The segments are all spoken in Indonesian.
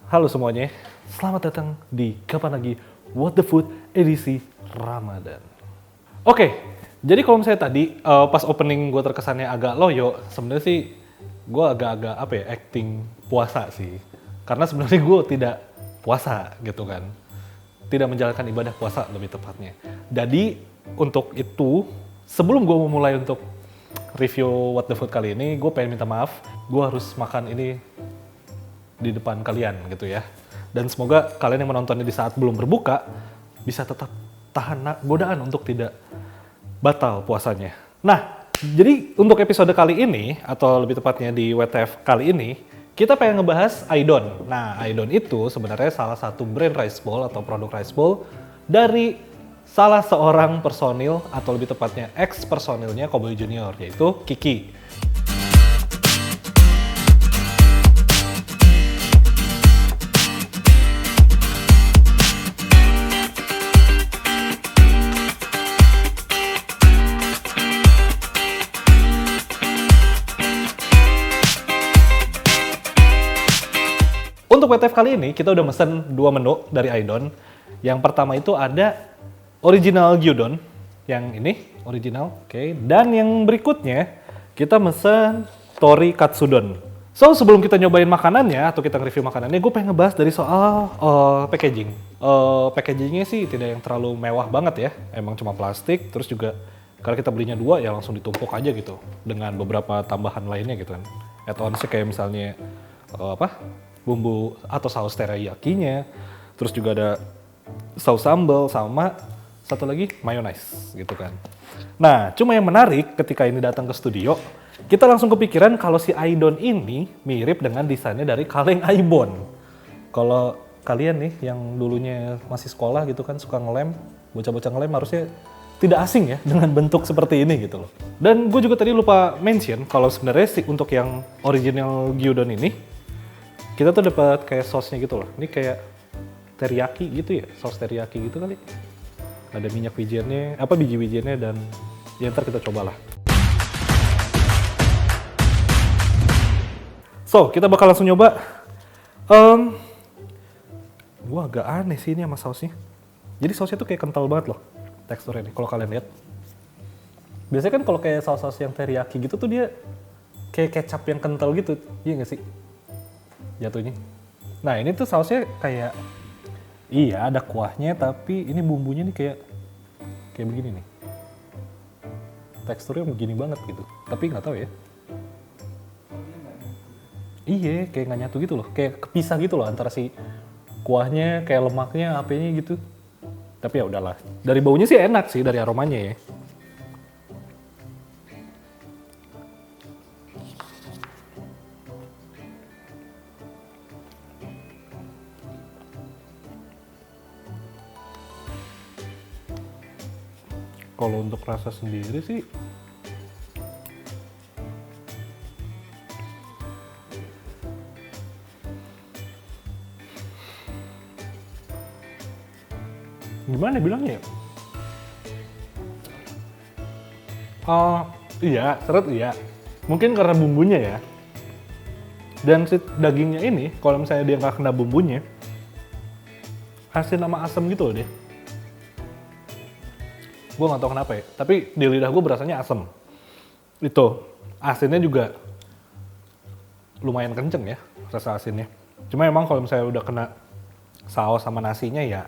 Halo semuanya, selamat datang di Kapan Lagi What the Food edisi Ramadan. Oke, jadi kalau misalnya tadi pas opening gue terkesannya agak loyo, sebenarnya sih gue agak-agak acting puasa sih. Karena sebenarnya gue tidak puasa gitu kan, tidak menjalankan ibadah puasa lebih tepatnya. Jadi untuk itu, sebelum gue memulai untuk review What the Food kali ini, gue pengen minta maaf, gue harus makan ini di depan kalian gitu ya. Dan semoga kalian yang menontonnya di saat belum berbuka bisa tetap tahan godaan untuk tidak batal puasanya. Nah, jadi untuk episode kali ini atau lebih tepatnya di WTF kali ini kita pengen ngebahas Aidon. Nah, Aidon itu sebenarnya salah satu brand rice bowl atau produk rice bowl dari salah seorang personil atau lebih tepatnya ex personilnya Cowboy Junior, yaitu Kiki. Untuk WTF kali ini kita udah mesen 2 menu dari Aidon. Yang pertama itu ada original gyudon, yang ini original, oke. Dan yang berikutnya kita mesen tori katsudon. So sebelum kita nyobain makanannya atau kita nge-review makanannya, gue pengen ngebahas dari soal packaging. Packagingnya sih tidak yang terlalu mewah banget ya, emang cuma plastik. Terus juga kalau kita belinya 2 ya langsung ditumpuk aja gitu dengan beberapa tambahan lainnya gitu kan. Add-onsnya kayak misalnya bumbu atau saus teriyaki-nya, terus juga ada saus sambal sama satu lagi mayonnaise gitu kan. Nah, cuma yang menarik ketika ini datang ke studio, kita langsung kepikiran kalau si Aidon ini mirip dengan desainnya dari kaleng Aibon. Kalau kalian nih yang dulunya masih sekolah gitu kan suka ngelem, bocah-bocah ngelem harusnya tidak asing ya dengan bentuk seperti ini gitu loh. Dan gue juga tadi lupa mention kalau sebenarnya untuk yang original gyudon ini kita tuh dapat kayak sausnya gitu loh. Ini kayak teriyaki gitu ya, saus teriyaki gitu kali. Ada minyak wijennya, biji wijennya, dan ya ntar kita cobalah. So, kita bakal langsung nyoba. Gua agak aneh sih ini sama sausnya. Jadi sausnya tuh kayak kental banget loh teksturnya nih, kalau kalian lihat. Biasanya kan kalau kayak saus-saus yang teriyaki gitu tuh dia kayak kecap yang kental gitu, iya nggak sih? Jatuhnya. Nah ini tuh sausnya kayak, iya ada kuahnya tapi ini bumbunya nih kayak begini nih. Teksturnya begini banget gitu, tapi nggak tahu ya. Iya kayak nggak nyatu gitu loh, kayak kepisah gitu loh antara si kuahnya, kayak lemaknya, apanya gitu. Tapi ya udahlah, dari baunya sih enak sih, dari aromanya ya. Kalau untuk rasa sendiri sih gimana bilangnya ya? Iya, seret iya. Mungkin karena bumbunya ya. Dan si dagingnya ini, kalau misalnya dia nggak kena bumbunya, asin sama asam gitu loh dia. Gue nggak tahu kenapa ya, tapi di lidah gue berasanya asam. Itu, asinnya juga lumayan kenceng ya, rasa asinnya. Cuma emang kalau misalnya udah kena saus sama nasinya ya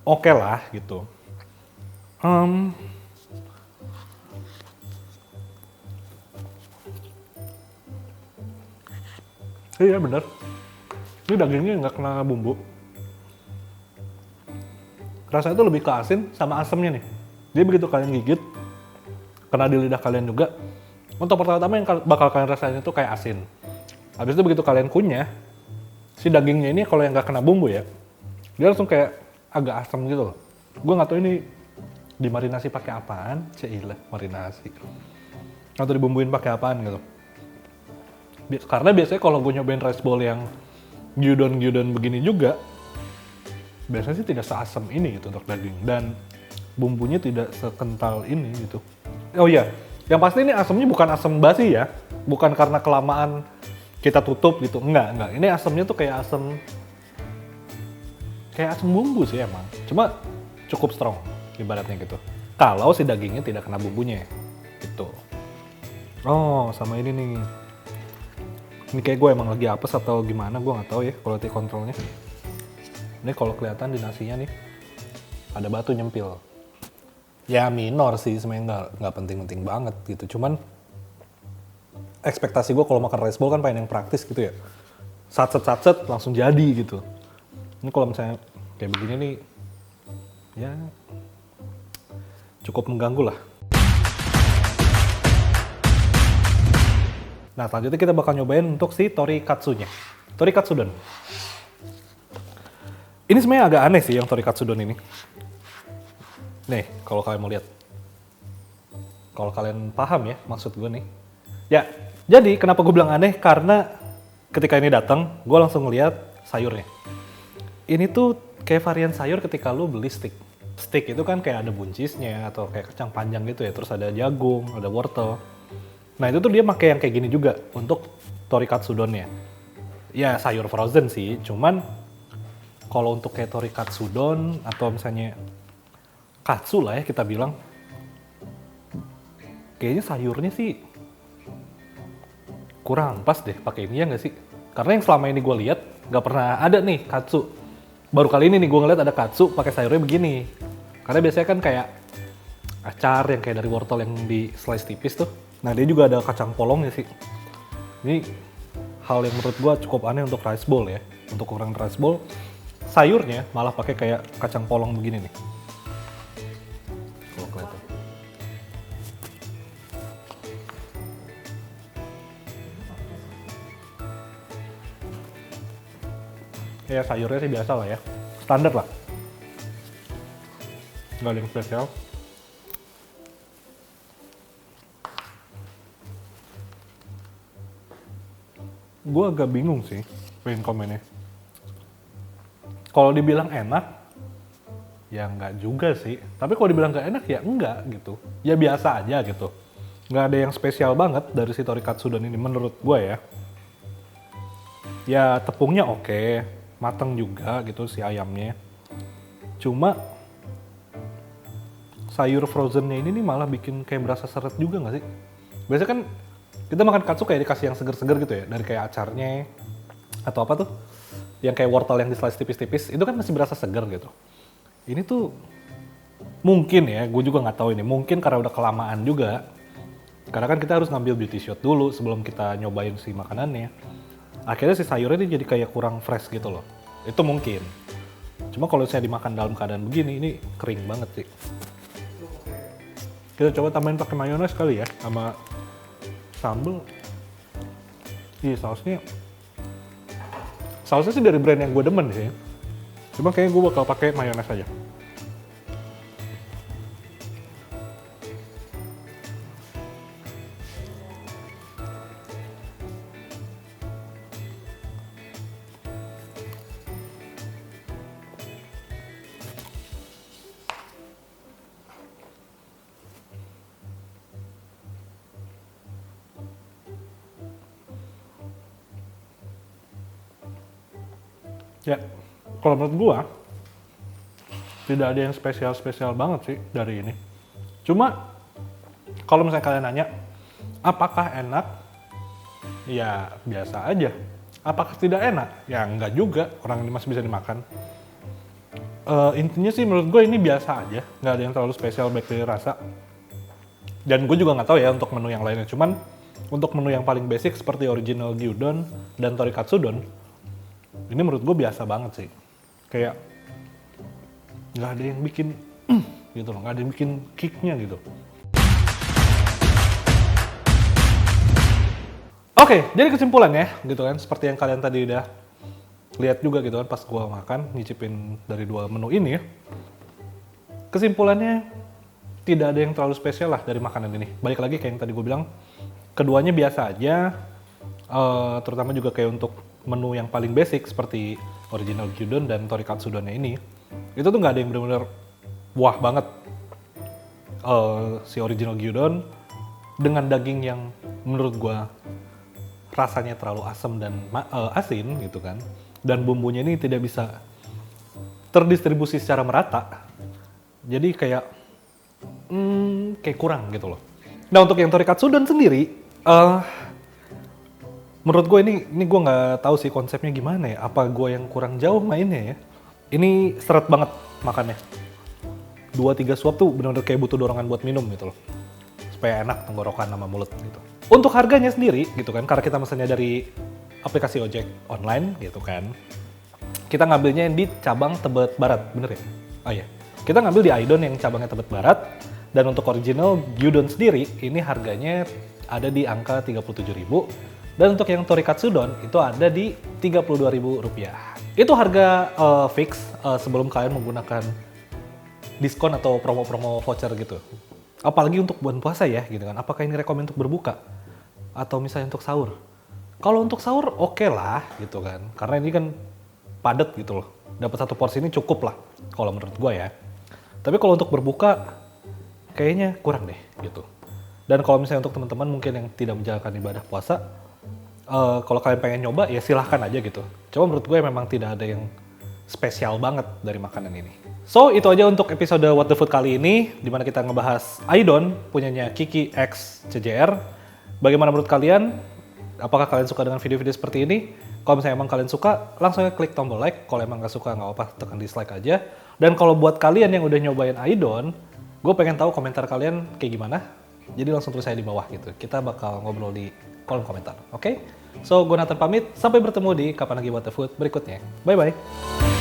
oke lah gitu. Iya bener, ini dagingnya nggak kena bumbu. Rasanya itu lebih ke asin sama asamnya nih. Jadi begitu kalian gigit, kena di lidah kalian juga. Untuk pertama-tama yang bakal kalian rasain itu kayak asin. Habis itu begitu kalian kunyah, si dagingnya ini kalau yang nggak kena bumbu ya, dia langsung kayak agak asam gitu loh. Gue nggak tahu ini dimarinasi pakai apaan, cailah marinasi. Atau dibumbuin pakai apaan gitu. Karena biasanya kalau gue nyobain rice bowl yang gyudon begini juga, biasanya sih tidak seasam ini gitu untuk daging, dan bumbunya tidak sekental ini gitu. Oh iya, yang pasti ini asamnya bukan asam basi ya, bukan karena kelamaan kita tutup gitu. Enggak. Ini asamnya tuh kayak asam bumbu sih emang. Cuma cukup strong ibaratnya gitu. Kalau si dagingnya tidak kena bumbunya gitu. Oh, sama ini nih. Ini kayak gue emang lagi apes atau gimana, gue nggak tahu ya quality controlnya. Ini kalau kelihatan di nasinya nih, ada batu nyempil. Ya minor sih, sebenarnya nggak penting-penting banget gitu. Cuman ekspektasi gue kalau makan rice bowl kan pengen yang praktis gitu ya. Satset langsung jadi gitu. Ini kalau misalnya kayak begini nih, ya cukup mengganggu lah. Nah, selanjutnya kita bakal nyobain untuk si torikatsunya. Torikatsudon. Ini sebenarnya agak aneh sih yang torikatsudon ini. Nih, kalau kalian mau lihat. Kalau kalian paham ya maksud gue nih. Ya, jadi kenapa gue bilang aneh? Karena ketika ini datang, gue langsung ngeliat sayurnya. Ini tuh kayak varian sayur ketika lu beli steak. Steak itu kan kayak ada buncisnya atau kayak kacang panjang gitu ya. Terus ada jagung, ada wortel. Nah itu tuh dia pakai yang kayak gini juga untuk torikatsudonnya. Ya sayur frozen sih, cuman kalau untuk kayak torikatsudon atau misalnya katsu lah ya kita bilang, kayaknya sayurnya sih kurang pas deh pakai ini ya nggak sih? Karena yang selama ini gue lihat nggak pernah ada nih katsu. Baru kali ini nih gue ngeliat ada katsu pakai sayurnya begini. Karena biasanya kan kayak acar yang kayak dari wortel yang di slice tipis tuh. Nah dia juga ada kacang polongnya sih. Ini hal yang menurut gue cukup aneh untuk rice bowl ya. Untuk ukuran rice bowl, sayurnya malah pakai kayak kacang polong begini nih. Kalau kelihatan. Ya sayurnya sih biasa lah ya. Standar lah. Nggak ada yang spesial. Gue agak bingung sih pengen komennya. Kalau dibilang enak, ya nggak juga sih. Tapi kalau dibilang nggak enak, ya enggak gitu. Ya biasa aja gitu. Nggak ada yang spesial banget dari si torikatsudon ini menurut gue ya. Ya tepungnya oke, mateng juga gitu si ayamnya. Cuma sayur frozennya ini nih malah bikin kayak berasa seret juga nggak sih? Biasanya kan kita makan katsu kayak dikasih yang seger-seger gitu ya, dari kayak acarnya atau apa tuh, yang kayak wortel yang di slice tipis-tipis, itu kan masih berasa seger gitu. Ini tuh mungkin ya, gue juga nggak tahu ini, mungkin karena udah kelamaan juga. Karena kan kita harus ngambil beauty shot dulu sebelum kita nyobain si makanannya. Akhirnya si sayurnya ini jadi kayak kurang fresh gitu loh. Itu mungkin. Cuma kalau saya dimakan dalam keadaan begini, ini kering banget sih. Kita coba tambahin pakai mayones kali ya, sama sambal. Iya sausnya sih dari brand yang gue demen sih. Cuma kayaknya gue bakal pakai mayones aja. Ya, kalau menurut gua tidak ada yang spesial-spesial banget sih dari ini. Cuma kalau misalnya kalian nanya, apakah enak? Ya biasa aja. Apakah tidak enak? Ya enggak juga, orang ini masih bisa dimakan. Intinya sih menurut gue ini biasa aja, nggak ada yang terlalu spesial baik dari rasa. Dan gue juga nggak tahu ya untuk menu yang lainnya. Cuman untuk menu yang paling basic seperti original gyudon dan torikatsudon, ini menurut gue biasa banget sih. Kayak nggak ada yang bikin gitu loh, nggak ada yang bikin kicknya gitu. Oke, jadi kesimpulannya gitu kan, seperti yang kalian tadi udah lihat juga gitu kan pas gue makan, nyicipin dari dua menu ini ya. Kesimpulannya tidak ada yang terlalu spesial lah dari makanan ini. Balik lagi kayak yang tadi gue bilang, keduanya biasa aja, terutama juga kayak untuk menu yang paling basic seperti original gyudon dan torikatsudonnya ini, itu tuh nggak ada yang benar-benar wah banget. Si original gyudon dengan daging yang menurut gue rasanya terlalu asam dan asin gitu kan. Dan bumbunya ini tidak bisa terdistribusi secara merata. Jadi kayak kurang gitu loh. Nah untuk yang Torikatsudon sendiri, menurut gue ini gue nggak tahu sih konsepnya gimana ya. Apa gue yang kurang jauh mainnya ya? Ini seret banget makannya. 2-3 suap tuh bener-bener kayak butuh dorongan buat minum gitu loh. Supaya enak tenggorokan sama mulut gitu. Untuk harganya sendiri gitu kan, karena kita mesennya dari aplikasi ojek online gitu kan. Kita ngambilnya di cabang Tebet Barat, bener ya? Oh iya. Kita ngambil di Aidon yang cabangnya Tebet Barat. Dan untuk original gyudon sendiri, ini harganya ada di angka 37.000. Dan untuk yang Torikatsudon itu ada di Rp32.000. Itu harga fix sebelum kalian menggunakan diskon atau promo-promo voucher gitu. Apalagi untuk bulan puasa ya gitu kan. Apakah ini rekomend untuk berbuka? Atau misalnya untuk sahur? Kalau untuk sahur oke lah gitu kan. Karena ini kan padat gitu loh. Dapat satu porsi ini cukup lah kalau menurut gue ya. Tapi kalau untuk berbuka kayaknya kurang deh gitu. Dan kalau misalnya untuk teman-teman mungkin yang tidak menjalankan ibadah puasa, kalau kalian pengen nyoba ya silahkan aja gitu. Cuma menurut gue memang tidak ada yang spesial banget dari makanan ini. So itu aja untuk episode What the Food kali ini, dimana kita ngebahas Aidon punyanya Kiki X CJR. Bagaimana menurut kalian? Apakah kalian suka dengan video-video seperti ini? Kalau misalnya emang kalian suka, langsung aja klik tombol like. Kalau emang nggak suka, nggak apa-apa, tekan dislike aja. Dan kalau buat kalian yang udah nyobain Aidon, gue pengen tahu komentar kalian kayak gimana. Jadi langsung tulis saya di bawah gitu. Kita bakal ngobrol di kolom komentar, oke? So, gue Nathan pamit. Sampai bertemu di Kapan Lagi What the Food berikutnya. Bye-bye.